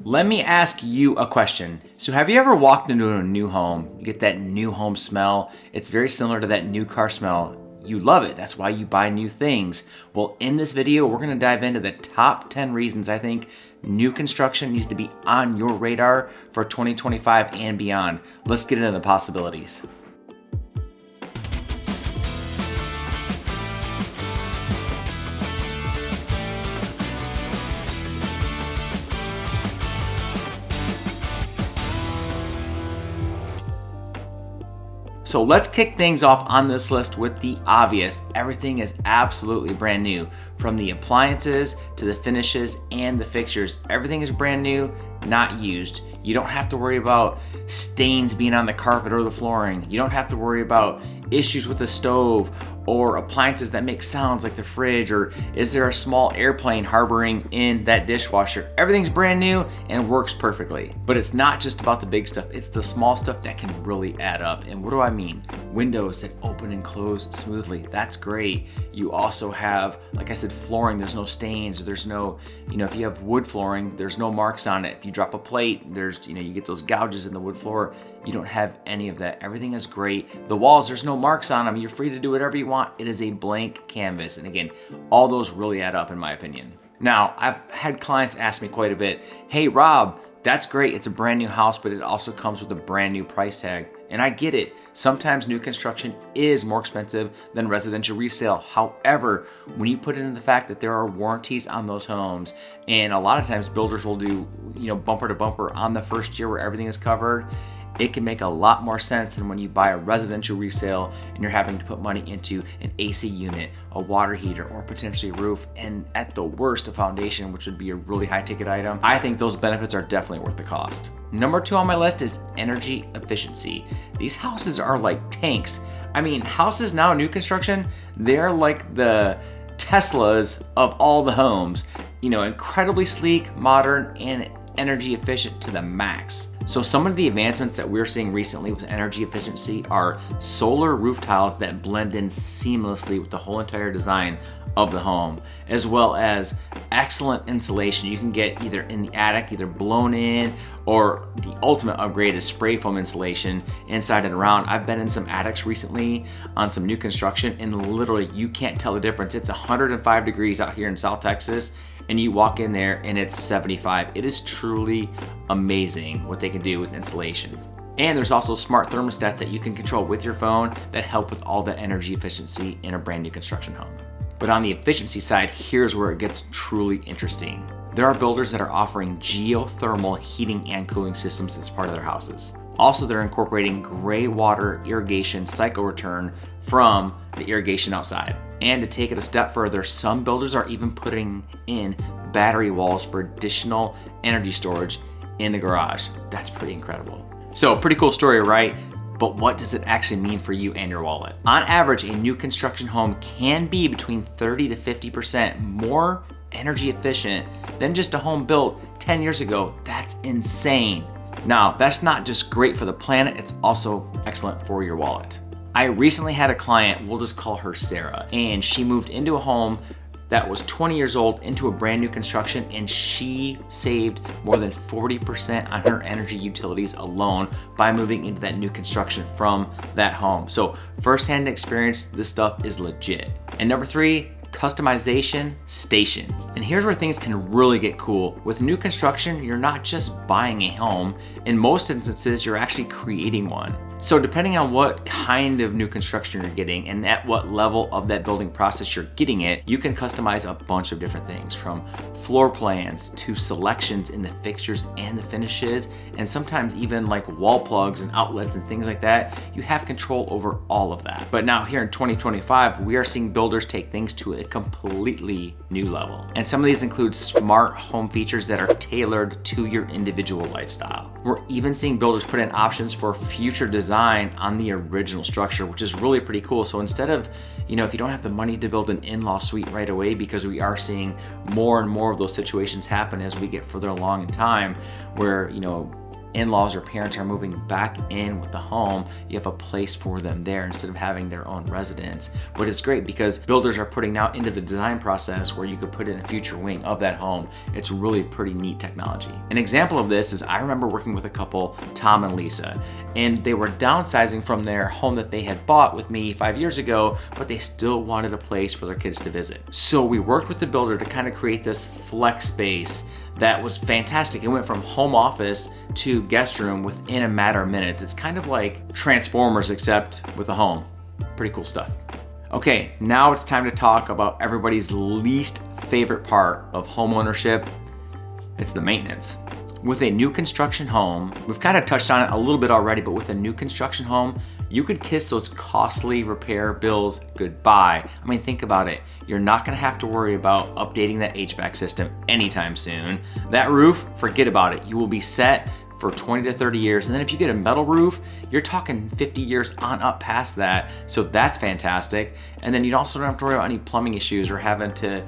Let me ask you a question. So have you ever walked into a new home, you get that new home smell? It's very similar to that new car smell. You love it. That's why you buy new things. Well, in this video, we're gonna dive into the top 10 reasons I think new construction needs to be on your radar for 2025 and beyond. Let's get into the possibilities. So let's kick things off on this list with the obvious. Everything is absolutely brand new. From the appliances to the finishes and the fixtures, everything is brand new, not used. You don't have to worry about stains being on the carpet or the flooring. You don't have to worry about issues with the stove or appliances that make sounds like the fridge, or is there a small airplane harboring in that dishwasher? Everything's brand new and works perfectly. But it's not just about the big stuff, it's the small stuff that can really add up. And what do I mean? Windows that open and close smoothly, that's great. You also have, like I said, flooring, there's no stains, or there's no, if you have wood flooring, there's no marks on it. If you drop a plate, there's, you get those gouges in the wood floor. You don't have any of that. Everything is great. The walls, there's no marks on them. You're free to do whatever you want. It is a blank canvas. And again, all those really add up in my opinion. Now, I've had clients ask me quite a bit, hey Rob, that's great. It's a brand new house, but it also comes with a brand new price tag. And I get it. Sometimes new construction is more expensive than residential resale. However, when you put it in the fact that there are warranties on those homes, and a lot of times builders will do, bumper to bumper on the first year where everything is covered, it can make a lot more sense than when you buy a residential resale and you're having to put money into an AC unit, a water heater, or potentially a roof, and at the worst, a foundation, which would be a really high ticket item. I think those benefits are definitely worth the cost. Number 2 on my list is energy efficiency. These houses are like tanks. Houses now, new construction, they're like the Teslas of all the homes. Incredibly sleek, modern, and energy efficient to the max. So some of the advancements that we're seeing recently with energy efficiency are solar roof tiles that blend in seamlessly with the whole entire design of the home, as well as excellent insulation. You can get either in the attic, either blown in, or the ultimate upgrade is spray foam insulation inside and around. I've been in some attics recently on some new construction, and literally you can't tell the difference. It's 105 degrees out here in South Texas, and you walk in there and it's 75. It is truly amazing what they can do with insulation. And there's also smart thermostats that you can control with your phone that help with all the energy efficiency in a brand new construction home. But on the efficiency side, here's where it gets truly interesting. There are builders that are offering geothermal heating and cooling systems as part of their houses. Also, they're incorporating gray water irrigation cycle return from the irrigation outside. And to take it a step further, some builders are even putting in battery walls for additional energy storage in the garage. That's pretty incredible. So, pretty cool story, right? But what does it actually mean for you and your wallet? On average, a new construction home can be between 30 to 50% more energy efficient than just a home built 10 years ago. That's insane. Now, that's not just great for the planet, it's also excellent for your wallet. I recently had a client, we'll just call her Sarah, and she moved into a home that was 20 years old into a brand new construction, and she saved more than 40% on her energy utilities alone by moving into that new construction from that home. So firsthand experience, this stuff is legit. And number 3, customization station. And here's where things can really get cool. With new construction, you're not just buying a home. In most instances, you're actually creating one. So depending on what kind of new construction you're getting and at what level of that building process you're getting it, you can customize a bunch of different things, from floor plans to selections in the fixtures and the finishes, and sometimes even like wall plugs and outlets and things like that. You have control over all of that. But now here in 2025, we are seeing builders take things to a completely new level. And some of these include smart home features that are tailored to your individual lifestyle. We're even seeing builders put in options for future design on the original structure, which is really pretty cool. So instead of, if you don't have the money to build an in-law suite right away, because we are seeing more and more of those situations happen as we get further along in time, where, in-laws or parents are moving back in with the home, you have a place for them there instead of having their own residence. But it's great because builders are putting now into the design process where you could put in a future wing of that home. It's really pretty neat technology. An example of this is I remember working with a couple, Tom and Lisa, and they were downsizing from their home that they had bought with me 5 years ago, but they still wanted a place for their kids to visit. So we worked with the builder to kind of create this flex space that was fantastic. It went from home office to guest room within a matter of minutes. It's kind of like Transformers except with a home. Pretty cool stuff. Okay, now it's time to talk about everybody's least favorite part of home ownership. It's the maintenance. With a new construction home, we've kind of touched on it a little bit already, but with a new construction home, you could kiss those costly repair bills goodbye. I mean, think about it. You're not gonna have to worry about updating that HVAC system anytime soon. That roof, forget about it. You will be set for 20 to 30 years. And then if you get a metal roof, you're talking 50 years on up past that. So that's fantastic. And then you also don't have to worry about any plumbing issues or having to,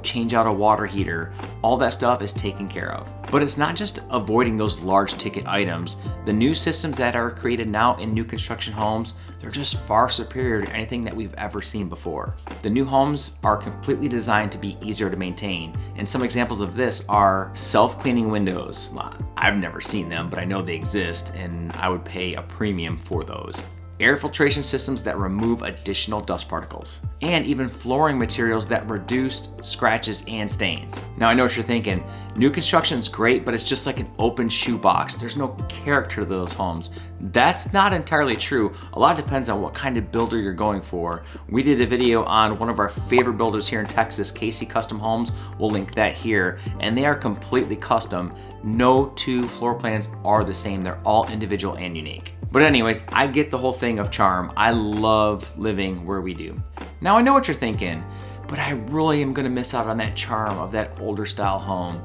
change out a water heater. All that stuff is taken care of. But it's not just avoiding those large ticket items. The new systems that are created now in new construction homes, they're just far superior to anything that we've ever seen before. The new homes are completely designed to be easier to maintain. And some examples of this are self-cleaning windows. I've never seen them, but I know they exist, and I would pay a premium for those. Air filtration systems that remove additional dust particles, and even flooring materials that reduce scratches and stains. Now I know what you're thinking, new construction's great, but it's just like an open shoebox. There's no character to those homes. That's not entirely true. A lot depends on what kind of builder you're going for. We did a video on one of our favorite builders here in Texas, Casey Custom Homes. We'll link that here, and they are completely custom. No two floor plans are the same. They're all individual and unique. But anyways, I get the whole thing of charm. I love living where we do. Now I know what you're thinking, but I really am gonna miss out on that charm of that older style home.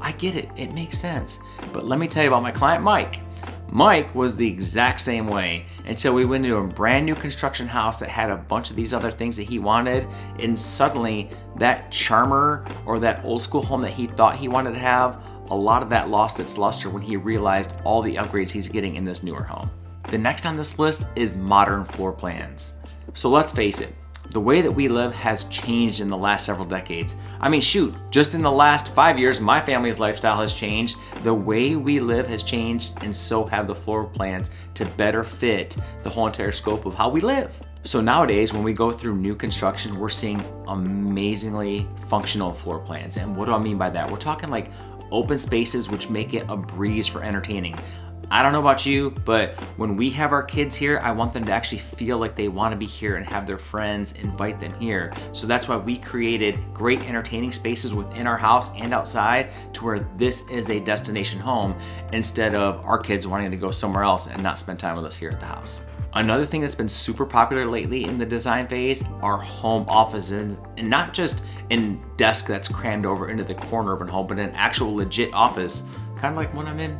I get it, it makes sense. But let me tell you about my client, Mike. Mike was the exact same way until we went into a brand new construction house that had a bunch of these other things that he wanted, and suddenly that charmer or that old school home that he thought he wanted to have, a lot of that lost its luster when he realized all the upgrades he's getting in this newer home. The next on this list is modern floor plans. So let's face it, the way that we live has changed in the last several decades. I mean, shoot, just in the last 5 years, my family's lifestyle has changed. The way we live has changed, and so have the floor plans to better fit the whole entire scope of how we live. So nowadays, when we go through new construction, we're seeing amazingly functional floor plans. And what do I mean by that? We're talking like open spaces which make it a breeze for entertaining. I don't know about you, but when we have our kids here, I want them to actually feel like they want to be here and have their friends invite them here. So that's why we created great entertaining spaces within our house and outside to where this is a destination home instead of our kids wanting to go somewhere else and not spend time with us here at the house. Another thing that's been super popular lately in the design phase are home offices, and not just a desk that's crammed over into the corner of a home, but an actual legit office, kind of like one I'm in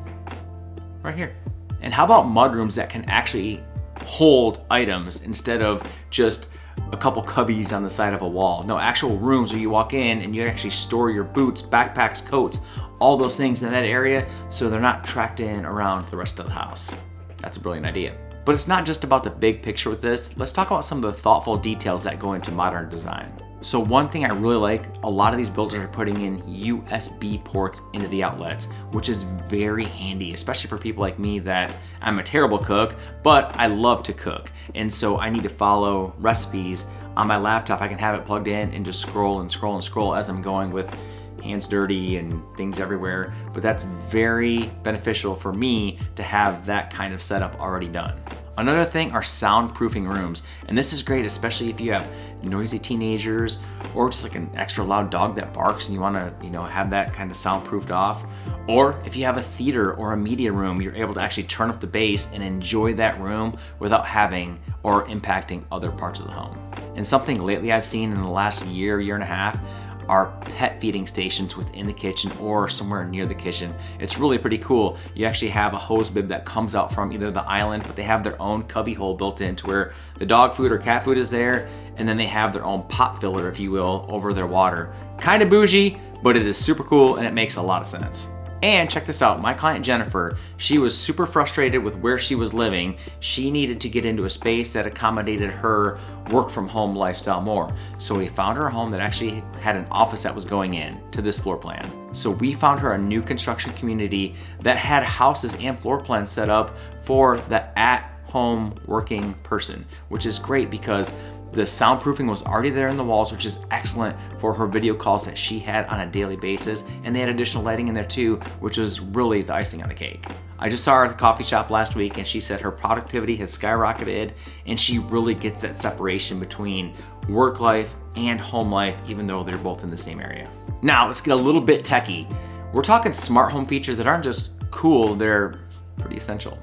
right here. And how about mudrooms that can actually hold items instead of just a couple cubbies on the side of a wall? No, actual rooms where you walk in and you actually store your boots, backpacks, coats, all those things in that area so they're not tracked in around the rest of the house. That's a brilliant idea. But it's not just about the big picture with this. Let's talk about some of the thoughtful details that go into modern design. So one thing I really like, a lot of these builders are putting in USB ports into the outlets, which is very handy, especially for people like me that I'm a terrible cook, but I love to cook. And so I need to follow recipes on my laptop. I can have it plugged in and just scroll and scroll and scroll as I'm going with hands dirty and things everywhere. But that's very beneficial for me to have that kind of setup already done. Another thing are soundproofing rooms. And this is great, especially if you have noisy teenagers or just like an extra loud dog that barks and you wanna, have that kind of soundproofed off. Or if you have a theater or a media room, you're able to actually turn up the bass and enjoy that room without having or impacting other parts of the home. And something lately I've seen in the last year and a half are pet feeding stations within the kitchen or somewhere near the kitchen. It's really pretty cool. You actually have a hose bib that comes out from either the island, but they have their own cubby hole built in to where the dog food or cat food is there, and then they have their own pot filler, if you will, over their water. Kind of bougie, but it is super cool and it makes a lot of sense. And check this out, my client Jennifer, she was super frustrated with where she was living. She needed to get into a space that accommodated her work from home lifestyle more. So we found her a home that actually had an office that was going in to this floor plan. So we found her a new construction community that had houses and floor plans set up for the at-home working person, which is great because the soundproofing was already there in the walls, which is excellent for her video calls that she had on a daily basis. And they had additional lighting in there too, which was really the icing on the cake. I just saw her at the coffee shop last week and she said her productivity has skyrocketed and she really gets that separation between work life and home life, even though they're both in the same area. Now let's get a little bit techie. We're talking smart home features that aren't just cool, they're pretty essential.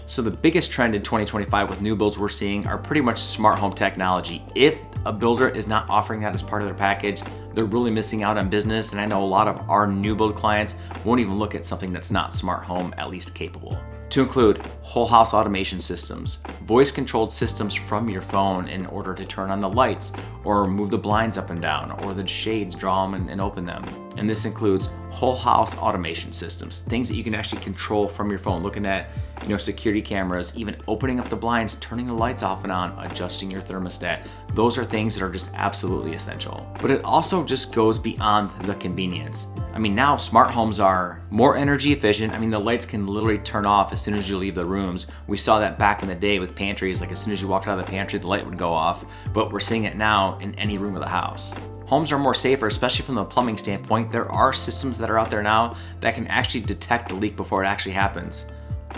So the biggest trend in 2025 with new builds we're seeing are pretty much smart home technology. If a builder is not offering that as part of their package, they're really missing out on business. And I know a lot of our new build clients won't even look at something that's not smart home, at least capable. To include whole house automation systems, voice controlled systems from your phone in order to turn on the lights or move the blinds up and down or the shades, draw them and open them. And this includes whole house automation systems, things that you can actually control from your phone, looking at security cameras, even opening up the blinds, turning the lights off and on, adjusting your thermostat. Those are things that are just absolutely essential. But it also just goes beyond the convenience. I mean, now smart homes are more energy efficient. I mean, the lights can literally turn off as soon as you leave the rooms. We saw that back in the day with pantries, like as soon as you walked out of the pantry, the light would go off, but we're seeing it now in any room of the house. Homes are more safer, especially from the plumbing standpoint. There are systems that are out there now that can actually detect a leak before it actually happens.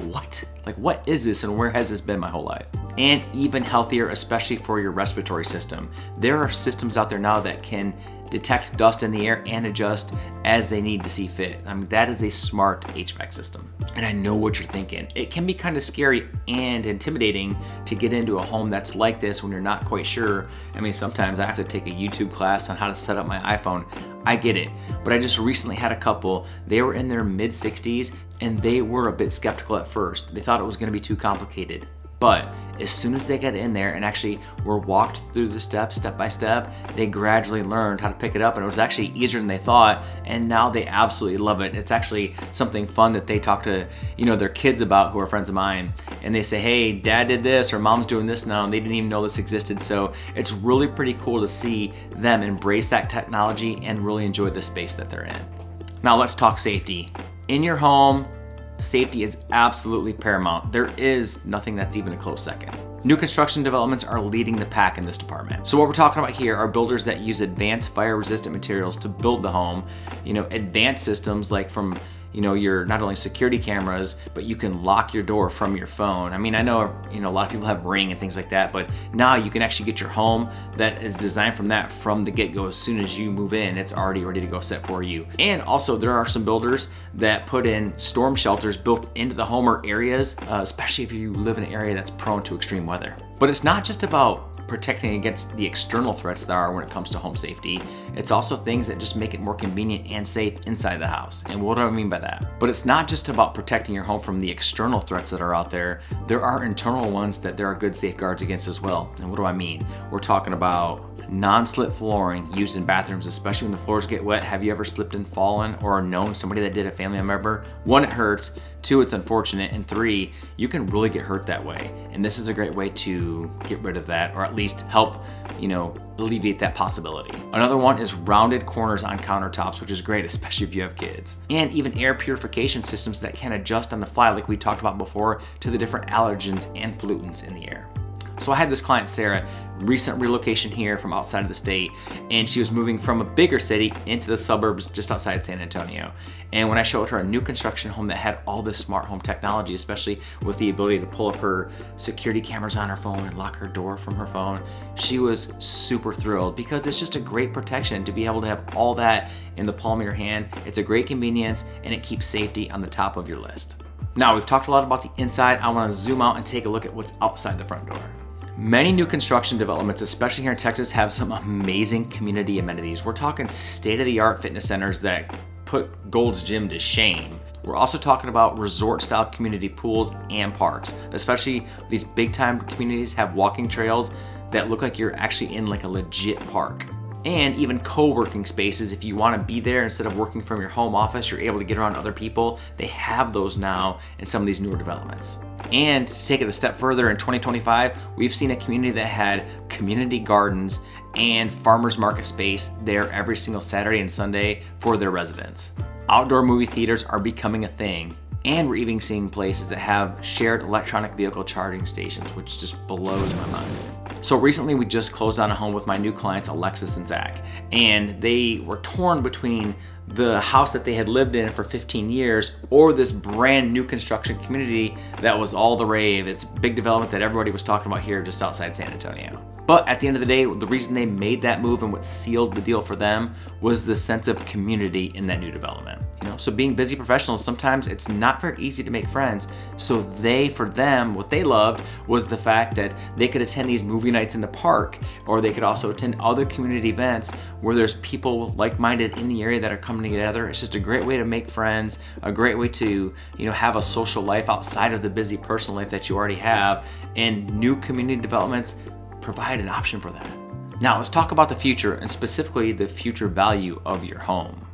What? Like, what is this and where has this been my whole life? And even healthier, especially for your respiratory system. There are systems out there now that can detect dust in the air and adjust as they need to see fit. I mean, that is a smart HVAC system. And I know what you're thinking. It can be kind of scary and intimidating to get into a home that's like this when you're not quite sure. I mean, sometimes I have to take a YouTube class on how to set up my iPhone. I get it, but I just recently had a couple, they were in their mid 60s and they were a bit skeptical at first. They thought it was gonna be too complicated. But as soon as they got in there and actually were walked through the steps, step by step, they gradually learned how to pick it up, and it was actually easier than they thought, and now they absolutely love it. It's actually something fun that they talk to, their kids about, who are friends of mine, and they say, hey, dad did this, or mom's doing this now, and they didn't even know this existed. So it's really pretty cool to see them embrace that technology and really enjoy the space that they're in. Now let's talk safety. In your home, safety is absolutely paramount. There is nothing that's even a close second. New construction developments are leading the pack in this department. So what we're talking about here are builders that use advanced fire resistant materials to build the home, advanced systems like from your not only security cameras, but you can lock your door from your phone. I mean, I know, a lot of people have Ring and things like that, but now you can actually get your home that is designed from the get-go. As soon as you move in, it's already ready to go set for you. And also there are some builders that put in storm shelters built into the home or areas, especially if you live in an area that's prone to extreme weather. But it's not just about protecting against the external threats there are when it comes to home safety. It's also things that just make it more convenient and safe inside the house. And what do I mean by that? But it's not just about protecting your home from the external threats that are out there. There are internal ones that there are good safeguards against as well. And what do I mean? We're talking about non-slip flooring used in bathrooms, especially when the floors get wet. Have you ever slipped and fallen or known somebody that did, a family member? 1, it hurts. 2, it's unfortunate. And 3, you can really get hurt that way. And this is a great way to get rid of that, or at least help, alleviate that possibility. Another one is rounded corners on countertops, which is great, especially if you have kids. And even air purification systems that can adjust on the fly, like we talked about before, to the different allergens and pollutants in the air. So I had this client, Sarah, recent relocation here from outside of the state, and she was moving from a bigger city into the suburbs just outside San Antonio. And when I showed her a new construction home that had all this smart home technology, especially with the ability to pull up her security cameras on her phone and lock her door from her phone, she was super thrilled because it's just a great protection to be able to have all that in the palm of your hand. It's a great convenience and it keeps safety on the top of your list. Now, we've talked a lot about the inside. I want to zoom out and take a look at what's outside the front door. Many new construction developments, especially here in Texas, have some amazing community amenities. We're talking state-of-the-art fitness centers that put Gold's Gym to shame. We're also talking about resort-style community pools and parks, especially these big-time communities have walking trails that look like you're actually in like a legit park. and even co-working spaces. If you want to be there instead of working from your home office, you're able to get around other people. They have those now in some of these newer developments. And to take it a step further, in 2025, we've seen a community that had community gardens and farmers market space there every single Saturday and Sunday for their residents. Outdoor movie theaters are becoming a thing, and we're even seeing places that have shared electronic vehicle charging stations, which just blows my mind. So recently we just closed on a home with my new clients, Alexis and Zach, and they were torn between the house that they had lived in for 15 years or this brand new construction community that was all the rave. It's a big development that everybody was talking about here just outside San Antonio. But at the end of the day, the reason they made that move and what sealed the deal for them was the sense of community in that new development. So being busy professionals, sometimes it's not very easy to make friends. So for them, what they loved was the fact that they could attend these movie nights in the park, or they could also attend other community events where there's people like-minded in the area that are coming together. It's just a great way to make friends, a great way to, have a social life outside of the busy personal life that you already have, and new community developments provide an option for that. Now let's talk about the future, and specifically the future value of your home.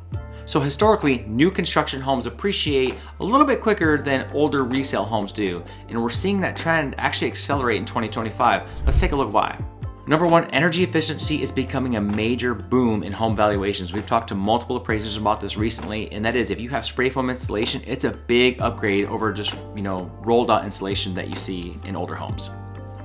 So historically, new construction homes appreciate a little bit quicker than older resale homes do, and we're seeing that trend actually accelerate in 2025. Let's take a look why. Number one, energy efficiency is becoming a major boom in home valuations. We've talked to multiple appraisers about this recently, and that is if you have spray foam insulation, it's a big upgrade over just, rolled out insulation that you see in older homes.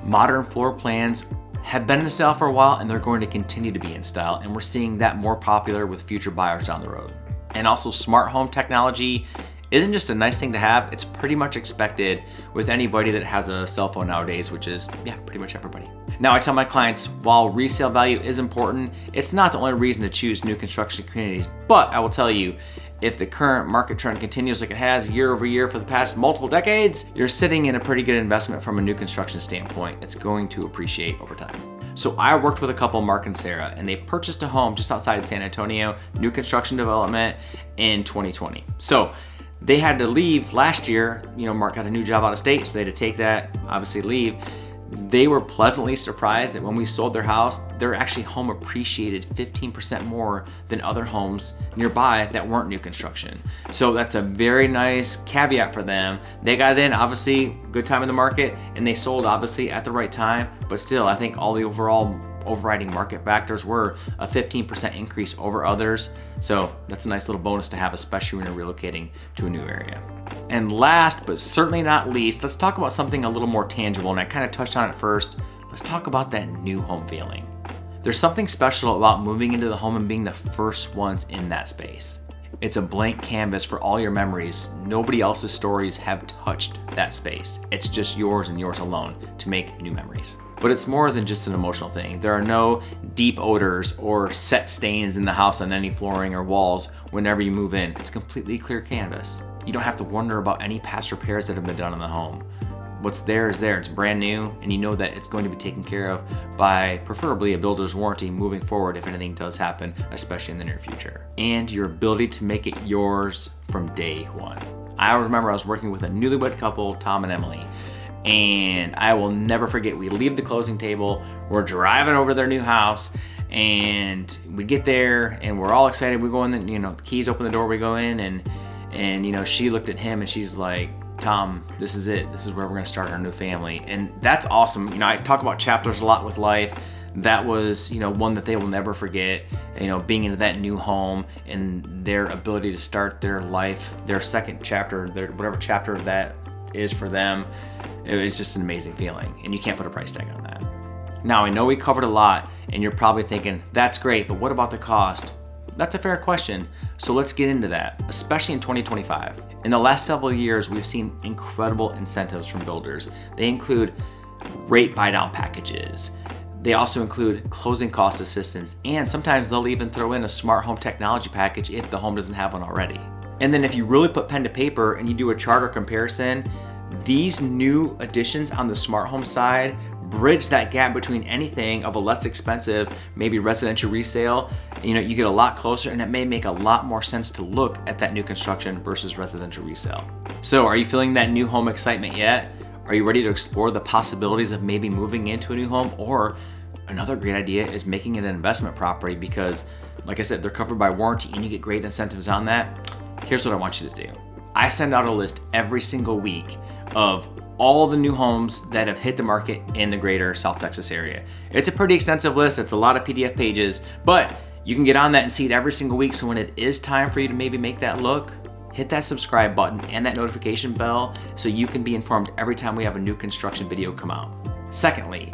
Modern floor plans have been in style for a while, and they're going to continue to be in style, and we're seeing that more popular with future buyers down the road. And also, smart home technology isn't just a nice thing to have, it's pretty much expected with anybody that has a cell phone nowadays, which is, pretty much everybody. Now, I tell my clients, while resale value is important, it's not the only reason to choose new construction communities. But I will tell you, if the current market trend continues like it has year over year for the past multiple decades, you're sitting in a pretty good investment from a new construction standpoint. It's going to appreciate over time. So I worked with a couple, Mark and Sarah, and they purchased a home just outside San Antonio, new construction development in 2020. So they had to leave last year. Mark got a new job out of state, so they had to take that, obviously leave. They were pleasantly surprised that when we sold their house, their actually home appreciated 15% more than other homes nearby that weren't new construction. So that's a very nice caveat for them. They got in, obviously, good time in the market, and they sold, obviously, at the right time. But still, I think all the overall overriding market factors were a 15% increase over others. So that's a nice little bonus to have, especially when you're relocating to a new area. And last, but certainly not least, let's talk about something a little more tangible. And I kind of touched on it first. Let's talk about that new home feeling. There's something special about moving into the home and being the first ones in that space. It's a blank canvas for all your memories. Nobody else's stories have touched that space. It's just yours and yours alone to make new memories. But it's more than just an emotional thing. There are no deep odors or set stains in the house on any flooring or walls whenever you move in. It's completely clear canvas. You don't have to wonder about any past repairs that have been done in the home. What's there is there. It's brand new, and you know that it's going to be taken care of by preferably a builder's warranty moving forward if anything does happen, especially in the near future. And your ability to make it yours from day one. I remember I was working with a newlywed couple, Tom and Emily, and I will never forget, we leave the closing table, we're driving over their new house, and we get there and we're all excited. We go in, the keys open the door, we go in, and she looked at him and she's like, Tom, this is it. This is where we're going to start our new family. And that's awesome. I talk about chapters a lot with life. That was, one that they will never forget, being into that new home and their ability to start their life, their second chapter, whatever chapter that is for them. It was just an amazing feeling, and you can't put a price tag on that. Now, I know we covered a lot, and you're probably thinking, that's great, but what about the cost? That's a fair question, so let's get into that, especially in 2025. In the last several years, we've seen incredible incentives from builders. They include rate buy-down packages. They also include closing cost assistance, and sometimes they'll even throw in a smart home technology package if the home doesn't have one already. And then if you really put pen to paper and you do a chart or comparison, these new additions on the smart home side bridge that gap between anything of a less expensive, maybe residential resale. You get a lot closer, and it may make a lot more sense to look at that new construction versus residential resale. So are you feeling that new home excitement yet? Are you ready to explore the possibilities of maybe moving into a new home, or Another great idea is making it an investment property because, like I said, they're covered by warranty and you get great incentives on that. Here's what I want you to do. I send out a list every single week of all the new homes that have hit the market in the greater South Texas area. It's a pretty extensive list. It's a lot of PDF pages, but you can get on that and see it every single week. So when it is time for you to maybe make that look, hit that subscribe button and that notification bell so you can be informed every time we have a new construction video come out. Secondly,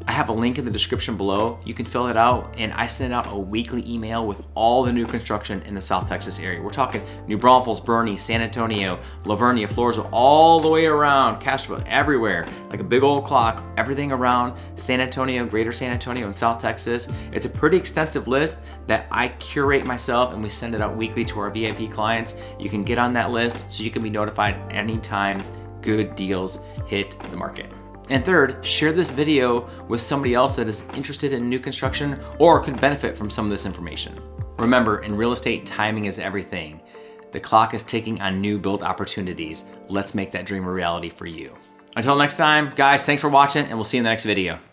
I have a link in the description below. You can fill it out and I send out a weekly email with all the new construction in the South Texas area. We're talking New Braunfels, Bernie, San Antonio, La Vernia, Floresville, all the way around, Castroville, everywhere, like a big old clock, everything around San Antonio, greater San Antonio and South Texas. It's a pretty extensive list that I curate myself and we send it out weekly to our VIP clients. You can get on that list so you can be notified anytime good deals hit the market. And third, share this video with somebody else that is interested in new construction or could benefit from some of this information. Remember, in real estate, timing is everything. The clock is ticking on new build opportunities. Let's make that dream a reality for you. Until next time, guys, thanks for watching and we'll see you in the next video.